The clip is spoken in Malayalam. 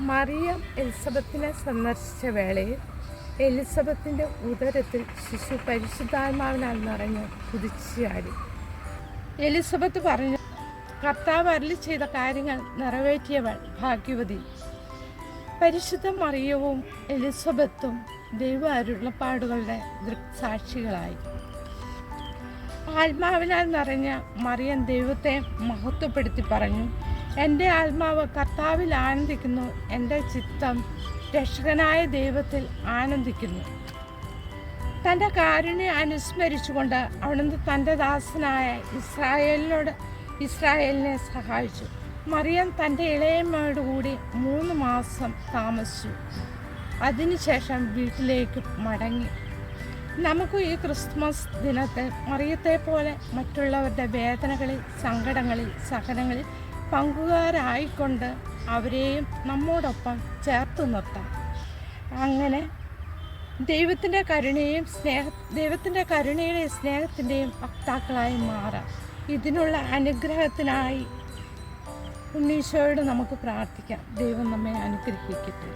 മറിയം എലിസബത്തിനെ സന്ദർശിച്ച വേളയിൽ എലിസബത്തിൻ്റെ ഉദരത്തിൽ ശിശു പരിശുദ്ധാത്മാവിനാൽ നിറഞ്ഞ് കുതിച്ചുചാടി. എലിസബത്ത് പറഞ്ഞു, കർത്താവ് അരുളി ചെയ്ത കാര്യങ്ങൾ നിറവേറ്റിയവൾ ഭാഗ്യവതി. പരിശുദ്ധ മറിയവും എലിസബത്തും ദൈവ അരുളപ്പാടുകളുടെ ദൃക്സാക്ഷികളായി. ആത്മാവിനാൽ നിറഞ്ഞ മറിയം ദൈവത്തെ മഹത്വപ്പെടുത്തി പറഞ്ഞു, എൻ്റെ ആത്മാവ് കർത്താവിൽ ആനന്ദിക്കുന്നു, എൻ്റെ ചിത്തം രക്ഷകനായ ദൈവത്തിൽ ആനന്ദിക്കുന്നു. തൻ്റെ കാരുണ്യം അനുസ്മരിച്ചുകൊണ്ട് അവിടുന്ന് തൻ്റെ ദാസനായ ഇസ്രായേലിനെ സഹായിച്ചു. മറിയം തൻ്റെ ഇളയമ്മയോടുകൂടി 3 മാസം താമസിച്ചു. അതിനുശേഷം വീട്ടിലേക്ക് മടങ്ങി. നമുക്ക് ഈ ക്രിസ്മസ് ദിനത്തിൽ മറിയത്തെ പോലെ മറ്റുള്ളവരുടെ വേദനകളിൽ, സങ്കടങ്ങളിൽ, സഹനങ്ങളിൽ പങ്കുകാരായിക്കൊണ്ട് അവരെയും നമ്മോടൊപ്പം ചേർത്ത് നിർത്താം. അങ്ങനെ ദൈവത്തിൻ്റെ കരുണയുടെയും സ്നേഹത്തിൻ്റെയും വക്താക്കളായി മാറാം. ഇതിനുള്ള അനുഗ്രഹത്തിനായി ഉണ്ണീശോയോട് നമുക്ക് പ്രാർത്ഥിക്കാം. ദൈവം നമ്മെ അനുഗ്രഹിക്കട്ടെ.